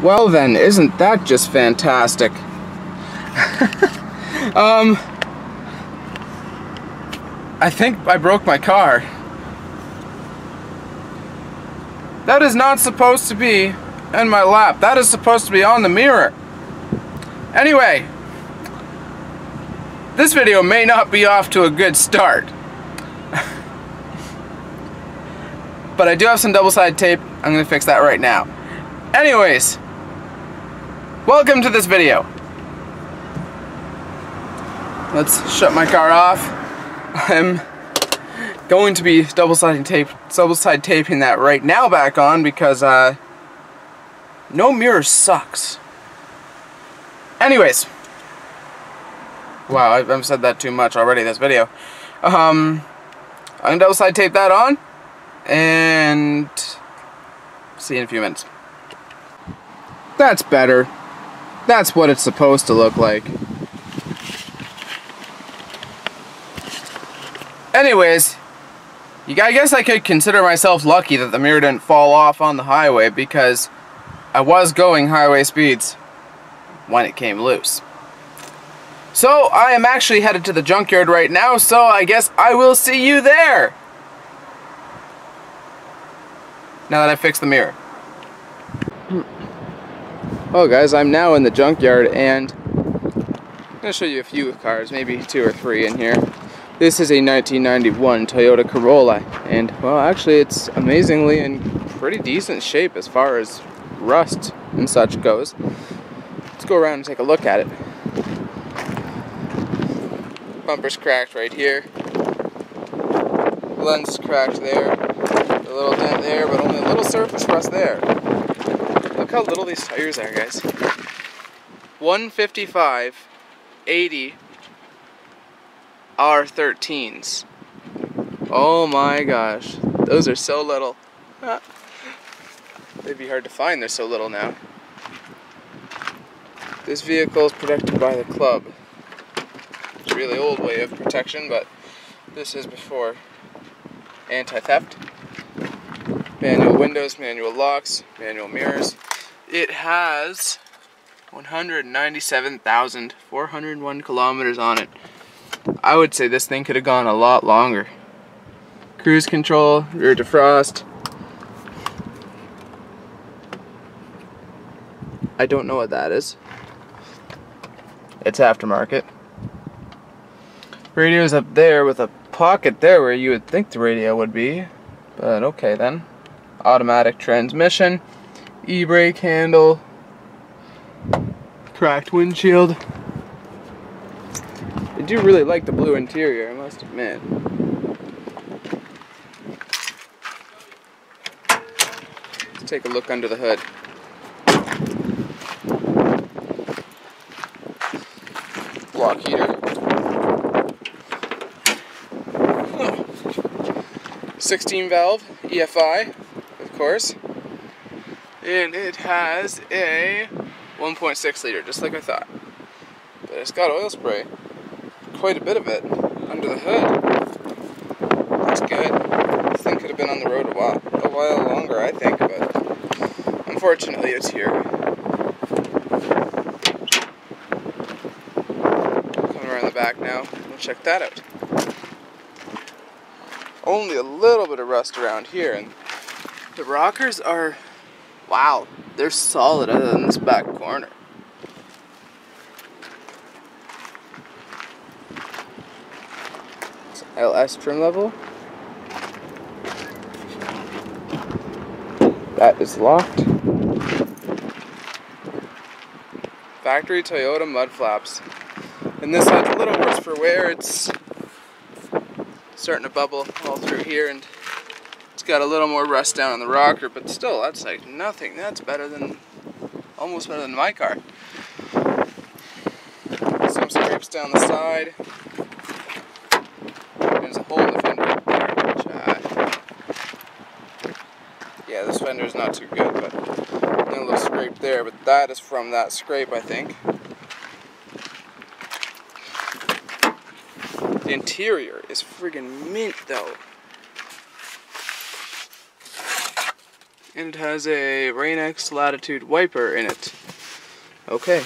Well then, isn't that just fantastic? I think I broke my car. That is not supposed to be in my lap. That is supposed to be on the mirror. Anyway, this video may not be off to a good start. But I do have some double-sided tape. I'm going to fix that right now. Anyways, welcome to this video. Let's shut my car off. I'm going to be double-sided taping that right now back on because no mirror sucks. Anyways, wow, I've said that too much already this video. I'm gonna double-sided tape that on and see you in a few minutes. That's better. That's what it's supposed to look like. Anyways, I guess I could consider myself lucky that the mirror didn't fall off on the highway because I was going highway speeds when it came loose. So I am actually headed to the junkyard right now, so I guess I will see you there now that I fixed the mirror. Well guys, I'm now in the junkyard and I'm going to show you a few cars, maybe 2 or 3 in here. This is a 1991 Toyota Corolla, and well, actually it's amazingly in pretty decent shape as far as rust and such goes. Let's go around and take a look at it. Bumper's cracked right here. Lens is cracked there. A little dent there, but only a little surface rust there. Look how little these tires are, guys. 155/80 R13s. Oh my gosh, those are so little. They'd be hard to find, they're so little now. This vehicle is protected by the club. It's a really old way of protection, but this is before anti-theft. Manual windows, manual locks, manual mirrors. It has 197,401 kilometers on it. I would say this thing could have gone a lot longer. Cruise control, rear defrost. I don't know what that is. It's aftermarket. Radio's up there with a pocket there where you would think the radio would be. But okay then. Automatic transmission. E-brake handle. Cracked windshield. I do really like the blue interior, I must admit. Let's take a look under the hood. Block heater. 16 valve EFI, of course. And it has a 1.6 liter, just like I thought. But it's got oil spray. Quite a bit of it under the hood. That's good. This thing could have been on the road a while longer, I think, but unfortunately it's here. Coming around the back now, we'll check that out. Only a little bit of rust around here, and the rockers are, wow, they're solid other than this back corner. LS trim level. That is locked. Factory Toyota mud flaps. And this side's a little worse for wear. It's starting to bubble all through here, and it's got a little more rust down on the rocker, but still, that's like nothing. That's better than, almost better than my car. Some scrapes down the side. There's a hole in the fender up there, which, yeah, this fender is not too good, but a little scrape there, but that is from that scrape, I think. The interior is friggin' mint, though. And it has a Rain-X Latitude wiper in it. Okay.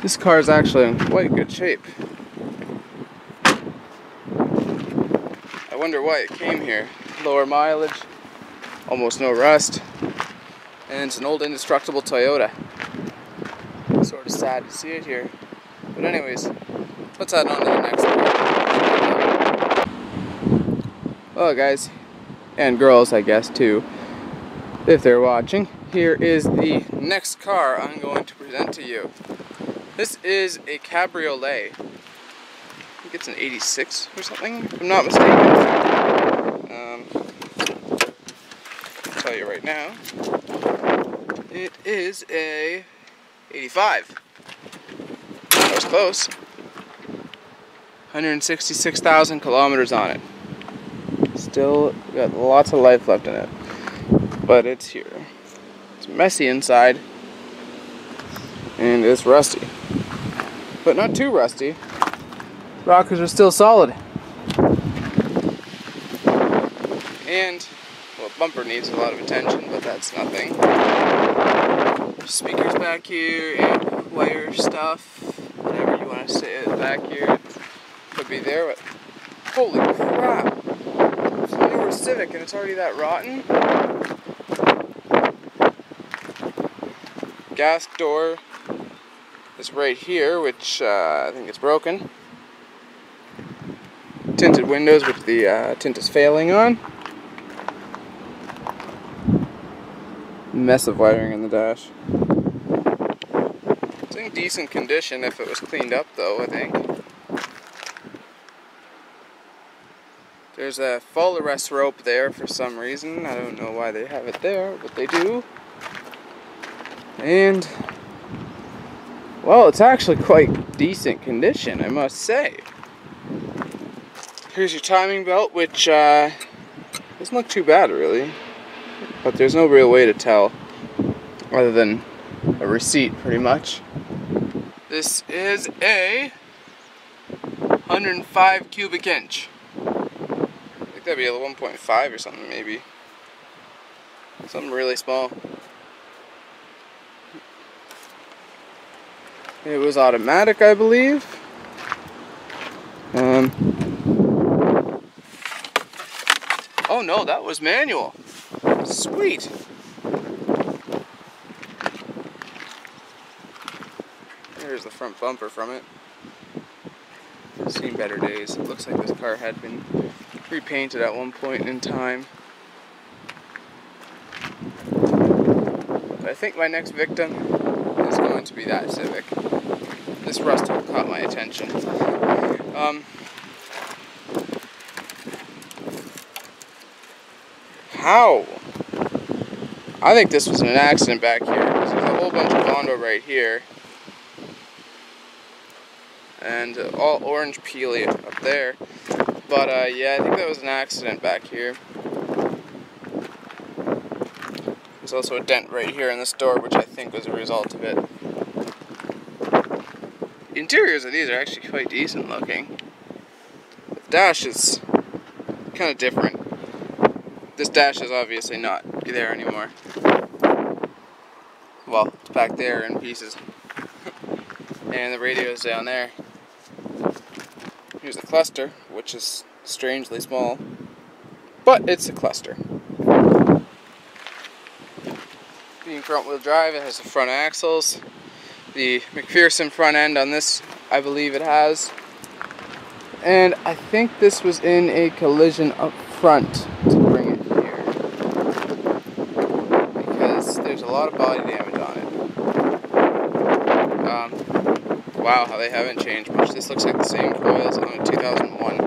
This car is actually in quite good shape. I wonder why it came here. Lower mileage, almost no rust, and it's an old indestructible Toyota. Sort of sad to see it here. But anyways, let's head on to the next one. Well guys, and girls I guess too, if they're watching, here is the next car I'm going to present to you. This is a Cabriolet. I think it's an 86 or something, if I'm not mistaken. I'll tell you right now. It is a 85. That was close. 166,000 kilometers on it. Still got lots of life left in it. But it's here. It's messy inside. And it's rusty. But not too rusty. Rockers are still solid. And, well, bumper needs a lot of attention, but that's nothing. There's speakers back here, and wire stuff, whatever you want to say back here. Could be there, but holy crap! It's a newer Civic and it's already that rotten. Gas door is right here, which I think it's broken. Tinted windows, which the tint is failing on. Mess of wiring in the dash. It's in decent condition if it was cleaned up though, I think. There's a fall arrest rope there for some reason. I don't know why they have it there, but they do. And, well, it's actually quite decent condition, I must say. Here's your timing belt, which doesn't look too bad really. But there's no real way to tell, other than a receipt, pretty much. This is a 105 cubic inch. I think that'd be a 1.5 or something, maybe. Something really small. It was automatic, I believe. Oh no, that was manual. Sweet. There's the front bumper from it. Seen better days. It looks like this car had been repainted at one point in time. But I think my next victim is going to be that Civic. This rust caught my attention. How? I think this was an accident back here. There's a whole bunch of Bondo right here. And all orange peely up there. But yeah, I think that was an accident back here. There's also a dent right here in this door, which I think was a result of it. The interiors of these are actually quite decent looking. The dash is kind of different. This dash is obviously not there anymore. Well, it's back there in pieces. And the radio's down there. Here's the cluster, which is strangely small. But it's a cluster. Being front wheel drive, it has the front axles. The McPherson front end on this, I believe it has. And I think this was in a collision up front to bring it here. Because there's a lot of body damage on it. Wow, how they haven't changed much. This looks like the same coils on a 2001.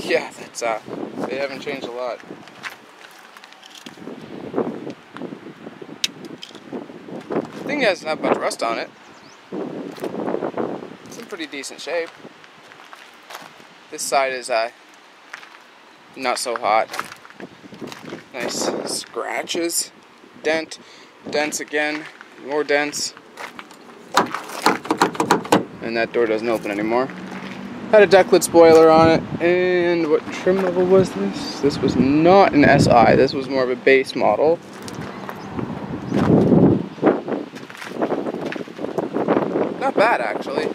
Yeah, that's they haven't changed a lot. The thing doesn't have much rust on it. It's in pretty decent shape. This side is not so hot. Nice scratches. Dents again. More dents. And that door doesn't open anymore. Had a ductlet spoiler on it. And what trim level was this? This was not an SI. This was more of a base model. Not bad, actually.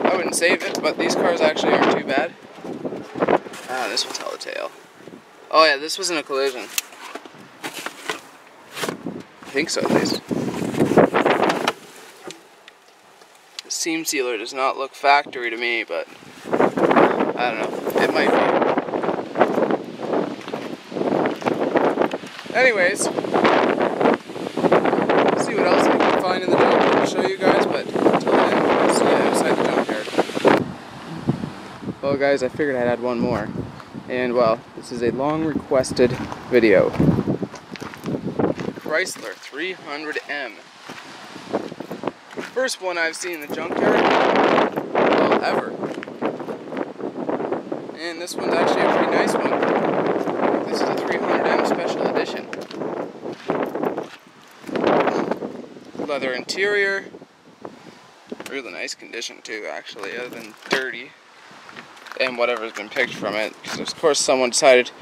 I wouldn't save it, but these cars actually aren't too bad. Ah, this was hella tail. Oh yeah, this was in a collision. I think so, at least. The seam sealer does not look factory to me, but I don't know. It might be. Anyways, see what else I can find in the junkyard to show you guys, but until then, I'll see you outside the junkyard. Well guys, I figured I'd add one more. And well, this is a long requested video. Chrysler 300M. First one I've seen in the junkyard, well, ever. And this one's actually a pretty nice one. This is a 300M Special Edition. Leather interior. Really nice condition too, actually, other than dirty. And whatever's been picked from it. Because of course someone decided to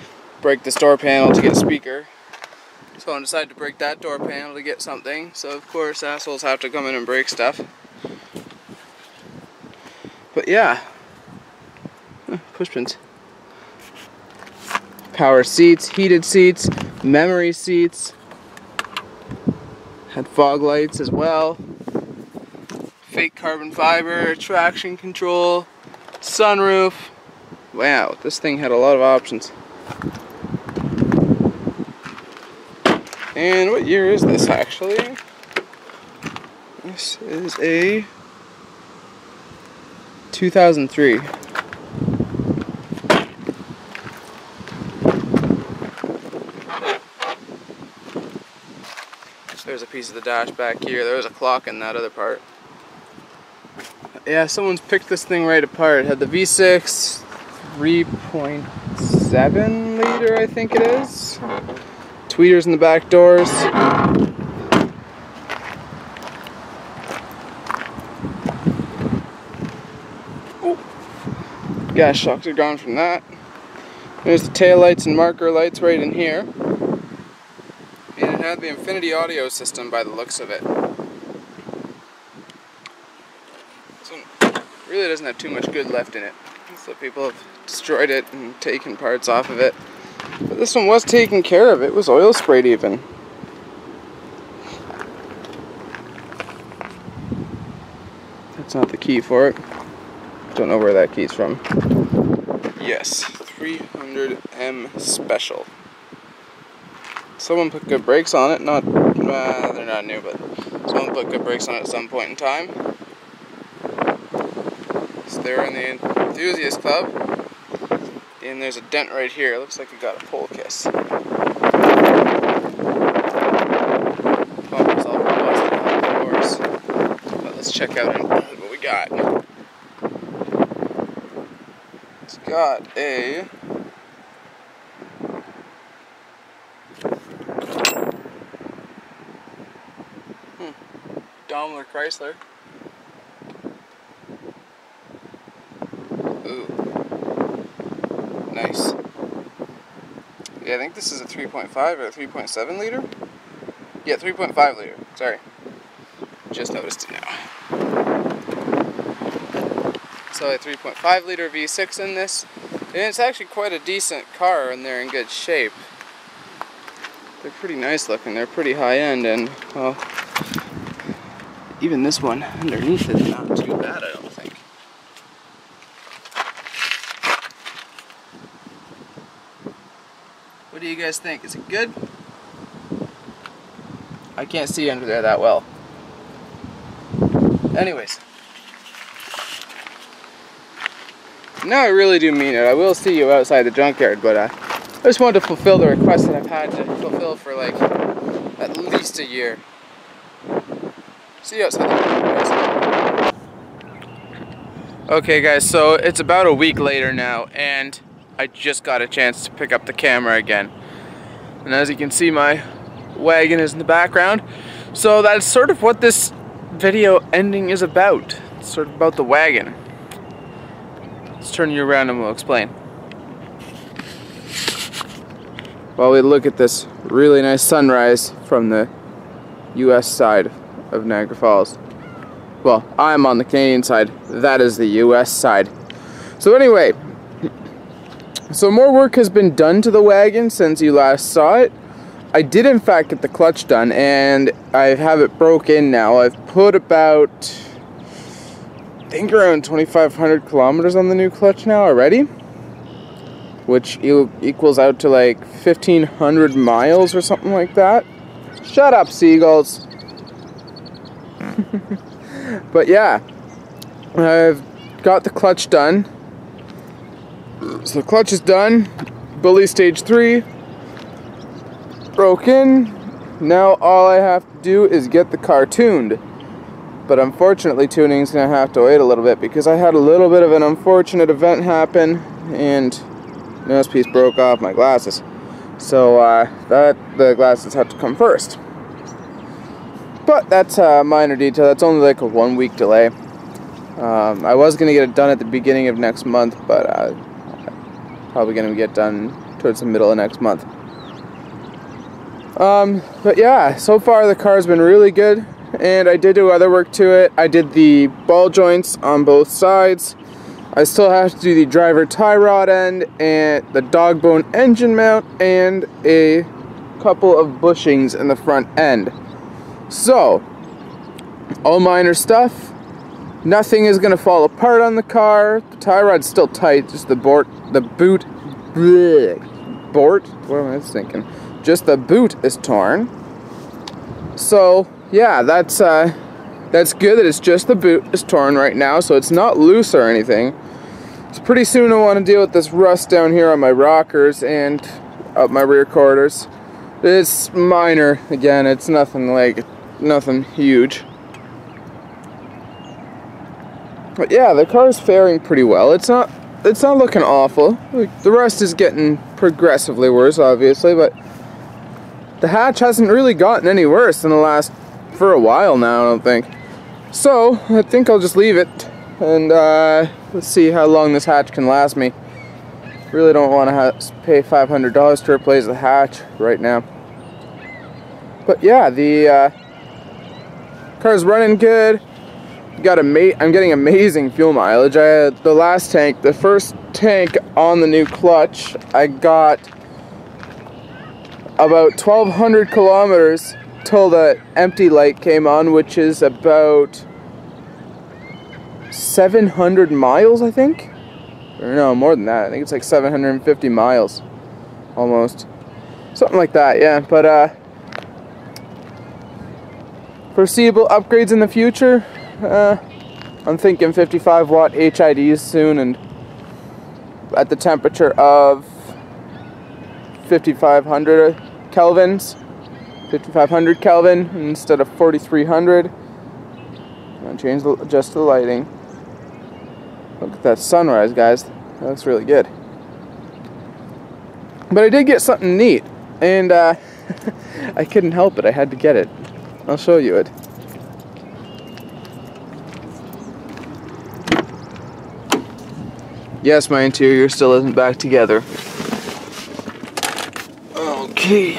break this door panel to get a speaker. Someone decided to break that door panel to get something. So of course assholes have to come in and break stuff. But yeah. Push pins. Power seats, heated seats, memory seats. Had fog lights as well. Fake carbon fiber, traction control. Sunroof. Wow, this thing had a lot of options. And what year is this actually? This is a 2003. There's a piece of the dash back here. There was a clock in that other part. Yeah, someone's picked this thing right apart. It had the V6, 3.7 liter, I think it is. Tweeters in the back doors. Oh. Gas shocks are gone from that. There's the tail lights and marker lights right in here. And it had the Infinity audio system by the looks of it. Really doesn't have too much good left in it, so people have destroyed it and taken parts off of it. But this one was taken care of. It was oil sprayed even. That's not the key for it. Don't know where that key's from. Yes, 300M Special. Someone put good brakes on it. They're not new, but someone put good brakes on it at some point in time. They're in the enthusiast club, and there's a dent right here. It looks like it got a pole kiss. Bumper's all busted on, of course. But let's check out what we got. It's got a Daimler Chrysler. Ooh. Nice. Yeah, I think this is a 3.5 or a 3.7 liter? Yeah, 3.5 liter. Sorry. Just noticed it now. So a 3.5 liter V6 in this. And it's actually quite a decent car and they're in good shape. They're pretty nice looking. They're pretty high end and, well, even this one underneath is not too bad, I don't think. What do you guys think? Is it good? I can't see under there that well. Anyways. Now I really do mean it. I will see you outside the junkyard, but I just wanted to fulfill the request that I've had to fulfill for like at least a year. See you outside the junkyard. Okay guys, so it's about a week later now and I just got a chance to pick up the camera again. And as you can see, my wagon is in the background. So that's sort of what this video ending is about. It's sort of about the wagon. Let's turn you around and we'll explain. While we look at this really nice sunrise from the US side of Niagara Falls. Well, I'm on the Canadian side. That is the US side. So anyway, so more work has been done to the wagon since you last saw it. I did in fact get the clutch done, and I have it broke in now. I've put about, I think around 2,500 kilometers on the new clutch now already, which equals out to like 1,500 miles or something like that. Shut up, seagulls. But yeah, I've got the clutch done. So the clutch is done. Bully stage 3 broke in. Now all I have to do is get the car tuned. But unfortunately, tuning is going to have to wait a little bit because I had a little bit of an unfortunate event happen and nose piece broke off my glasses. So the glasses have to come first. But that's a minor detail. That's only like a 1 week delay. I was going to get it done at the beginning of next month, but probably going to get done towards the middle of next month. But yeah, so far the car's been really good, and I did do other work to it. I did the ball joints on both sides. I still have to do the driver tie rod end and the dog bone engine mount and a couple of bushings in the front end. So, all minor stuff. Nothing is going to fall apart on the car. The tie rod's still tight, just the boot, what am I thinking? Just the boot is torn. So, yeah, that's good that it's just the boot is torn right now, so it's not loose or anything. So pretty soon I want to deal with this rust down here on my rockers and up my rear quarters. It's minor, again, it's nothing huge. But yeah, the car is faring pretty well. It's not looking awful. The rust is getting progressively worse, obviously, but the hatch hasn't really gotten any worse for a while now, I don't think. So, I think I'll just leave it, and let's see how long this hatch can last me. Really don't want to pay $500 to replace the hatch right now. But yeah, the car's running good. I'm getting amazing fuel mileage. I had the first tank on the new clutch, I got about 1,200 kilometers till the empty light came on, which is about 700 miles, I think? Or no, more than that. I think it's like 750 miles, almost. Something like that, yeah. But, foreseeable upgrades in the future. I'm thinking 55 watt HIDs soon, and at the temperature of 5,500 kelvins, 5,500 Kelvin instead of 4,300. I'll adjust the lighting. Look at that sunrise, guys. That looks really good. But I did get something neat, and I couldn't help it. I had to get it. I'll show you it. Yes, my interior still isn't back together. Okay.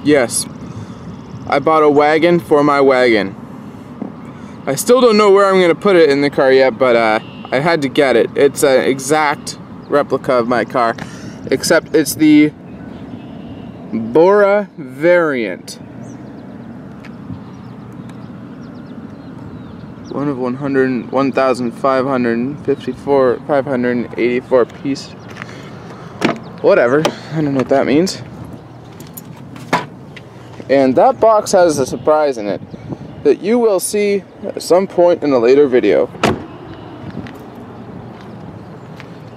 Yes, I bought a wagon for my wagon. I still don't know where I'm going to put it in the car yet, but I had to get it. It's an exact replica of my car, except it's the Bora variant. One of 584 piece. Whatever. I don't know what that means. And that box has a surprise in it that you will see at some point in a later video.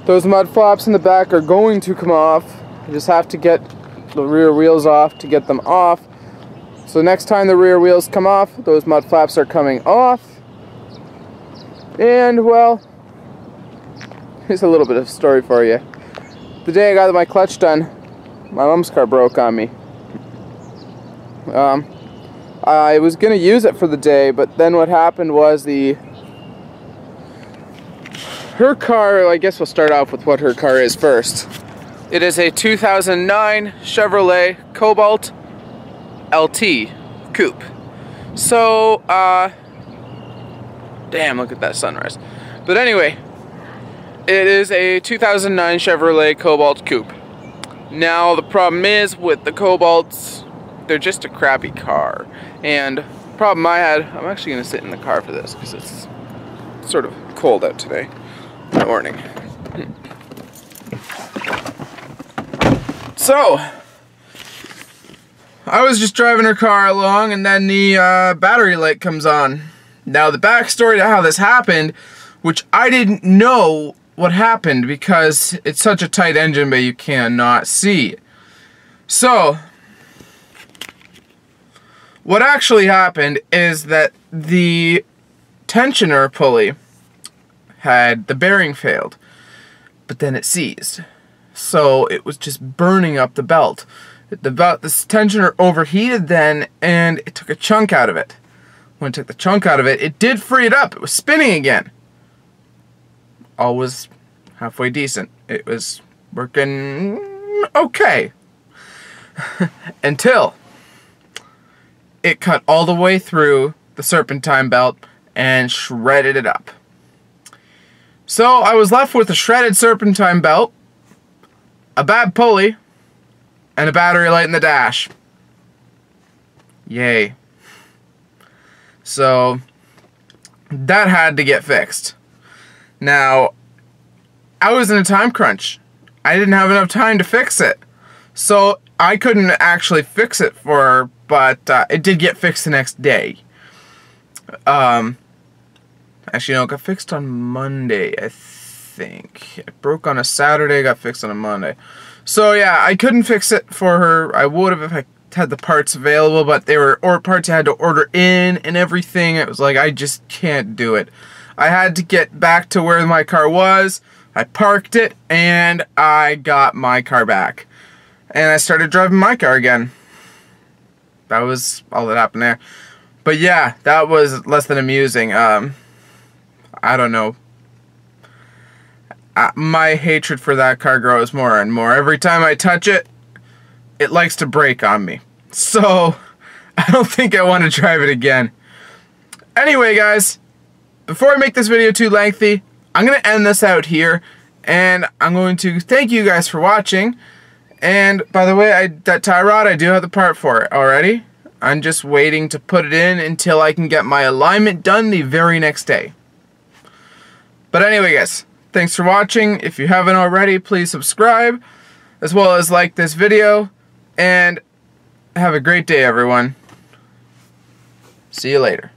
Those mud flaps in the back are going to come off. You just have to get the rear wheels off to get them off. So next time the rear wheels come off, those mud flaps are coming off. And, well, here's a little bit of a story for you. The day I got my clutch done, my mom's car broke on me. I I was gonna use it for the day, but then what happened was her car, I guess we'll start off with what her car is first. It is a 2009 Chevrolet Cobalt LT Coupe. So, damn, look at that sunrise. But anyway, it is a 2009 Chevrolet Cobalt Coupe. Now, the problem is with the Cobalts, they're just a crappy car. And the problem I had, I'm actually going to sit in the car for this because it's sort of cold out today in the morning. So, I was just driving her car along and then the battery light comes on. Now, the backstory to how this happened, which I didn't know what happened because it's such a tight engine bay you cannot see. So, what actually happened is that the tensioner pulley had the bearing failed, but then it seized. So it was just burning up the belt. This tensioner overheated then, and it took a chunk out of it. When it took the chunk out of it, it did free it up. It was spinning again. All was halfway decent. It was working okay. Until it cut all the way through the serpentine belt and shredded it up. So I was left with a shredded serpentine belt, a bad pulley, and a battery light in the dash. Yay. So that had to get fixed. Now, I was in a time crunch. I didn't have enough time to fix it. So I couldn't actually fix it for her, but it did get fixed the next day. Actually, no, it got fixed on Monday, I think. It broke on a Saturday, got fixed on a Monday. So yeah, I couldn't fix it for her. I would have if I had the parts available, but they were parts I had to order in and everything. It was like, I just can't do it. I had to get back to where my car was. I parked it, and I got my car back. And I started driving my car again. That was all that happened there. But yeah, that was less than amusing. I don't know. My hatred for that car grows more and more. Every time I touch it, it likes to break on me. So, I don't think I want to drive it again. Anyway, guys, before I make this video too lengthy, I'm going to end this out here. And I'm going to thank you guys for watching. And, by the way, that tie rod, I do have the part for it already. I'm just waiting to put it in until I can get my alignment done the very next day. But anyway, guys, thanks for watching. If you haven't already, please subscribe, as well as like this video, and have a great day, everyone. See you later.